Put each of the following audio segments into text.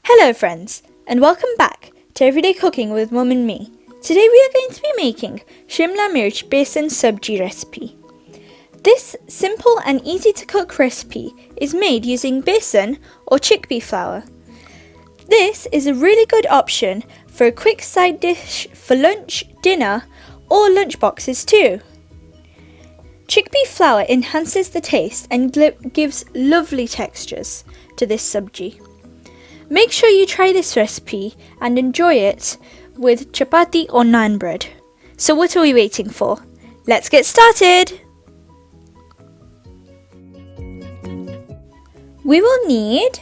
Hello friends, and welcome back to Everyday Cooking with Mum and me. Today we are going to be making Shimla Mirch Besan subji recipe. This simple and easy to cook recipe is made using besan or chickpea flour. This is a really good option for a quick side dish for lunch, dinner or lunch boxes too. Chickpea flour enhances the taste and gives lovely textures to this subji. Make sure you try this recipe and enjoy it with chapati or naan bread. So what are we waiting for? Let's get started! We will need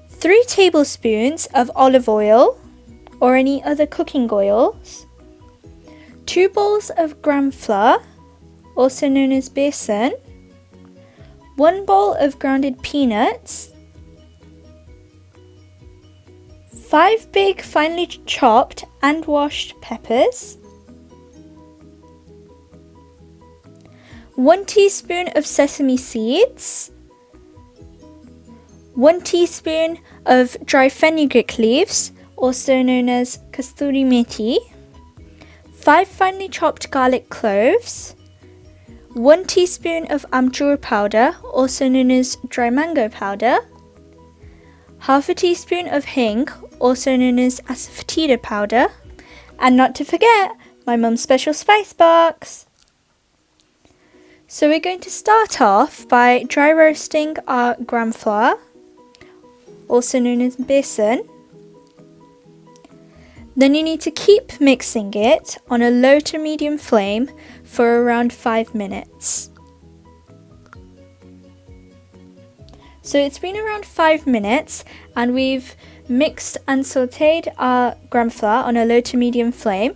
3 tablespoons of olive oil or any other cooking oils, 2 bowls of gram flour, also known as besan, 1 bowl of grounded peanuts, 5 big finely chopped and washed peppers, 1 teaspoon of sesame seeds, 1 teaspoon of dry fenugreek leaves, also known as kasturi methi, 5 finely chopped garlic cloves, 1 teaspoon of amchur powder, also known as dry mango powder, half a teaspoon of hing, also known as asafoetida powder, and not to forget my mum's special spice box. So we're going to start off by dry roasting our gram flour, also known as besan. Then you need to keep mixing it on a low to medium flame for around 5 minutes. So it's been around 5 minutes and we've mixed and sauteed our gram flour on a low to medium flame.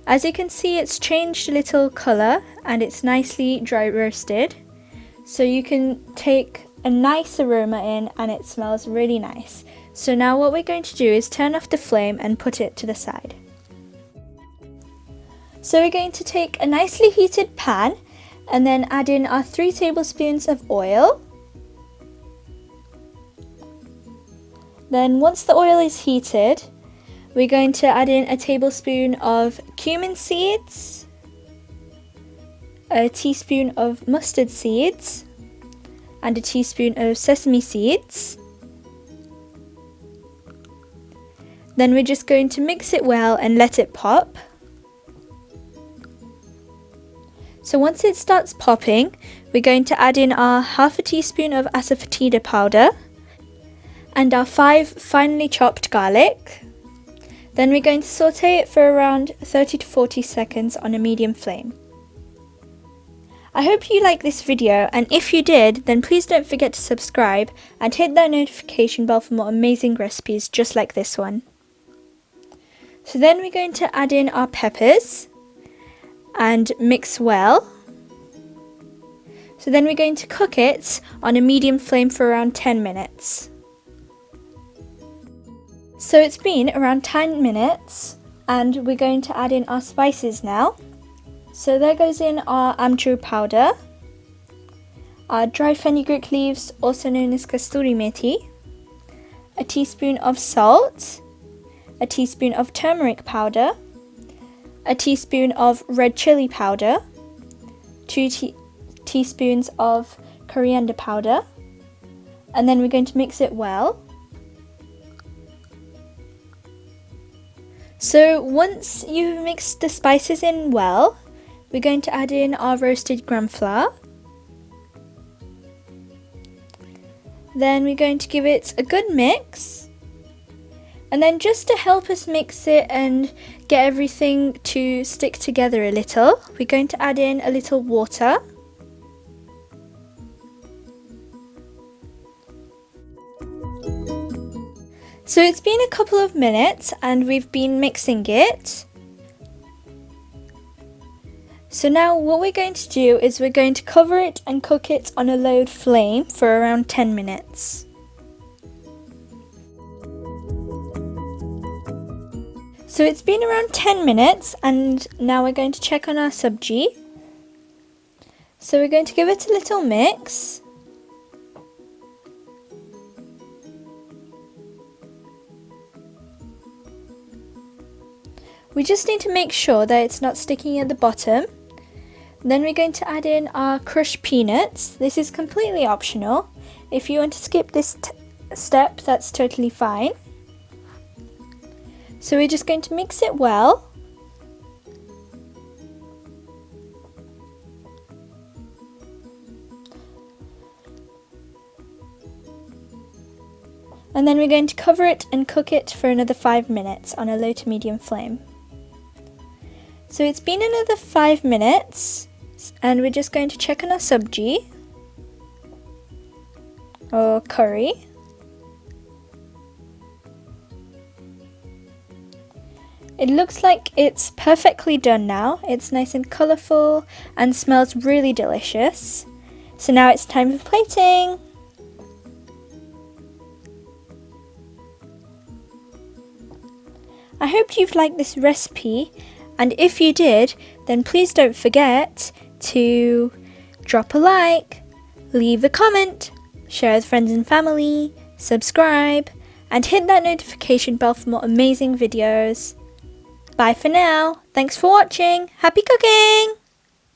As you can see, it's changed a little colour and it's nicely dry roasted. So you can take a nice aroma in and it smells really nice. So now what we're going to do is turn off the flame and put it to the side. So we're going to take a nicely heated pan and then add in our 3 tablespoons of oil. Then once the oil is heated, we're going to add in a tablespoon of cumin seeds, a teaspoon of mustard seeds, and a teaspoon of sesame seeds. Then we're just going to mix it well and let it pop. So once it starts popping, we're going to add in our half a teaspoon of asafoetida powder and our 5 finely chopped garlic. Then we're going to saute it for around 30 to 40 seconds on a medium flame. I hope you liked this video, and if you did, then please don't forget to subscribe and hit that notification bell for more amazing recipes just like this one. So then we're going to add in our peppers and mix well. So then we're going to cook it on a medium flame for around 10 minutes. So it's been around 10 minutes and we're going to add in our spices now. So there goes in our amchur powder, our dry fenugreek leaves, also known as kasturi methi, a teaspoon of salt, a teaspoon of turmeric powder, a teaspoon of red chili powder, 2 teaspoons of coriander powder, and then we're going to mix it well. So once you've mixed the spices in well, we're going to add in our roasted gram flour. Then we're going to give it a good mix. And then just to help us mix it and get everything to stick together a little, we're going to add in a little water. So it's been a couple of minutes and we've been mixing it. So now what we're going to do is we're going to cover it and cook it on a low flame for around 10 minutes. So it's been around 10 minutes and now we're going to check on our subji. So we're going to give it a little mix. We just need to make sure that it's not sticking at the bottom. Then we're going to add in our crushed peanuts. This is completely optional. If you want to skip this step, that's totally fine. So we're just going to mix it well. And then we're going to cover it and cook it for another 5 minutes on a low to medium flame. So it's been another 5 minutes and we're just going to check on our subji or curry. It looks like it's perfectly done now. It's nice and colourful and smells really delicious. So now it's time for plating. I hope you've liked this recipe, and if you did, then please don't forget to drop a like, leave a comment, share with friends and family, subscribe, and hit that notification bell for more amazing videos. Bye for now. Thanks for watching. Happy cooking!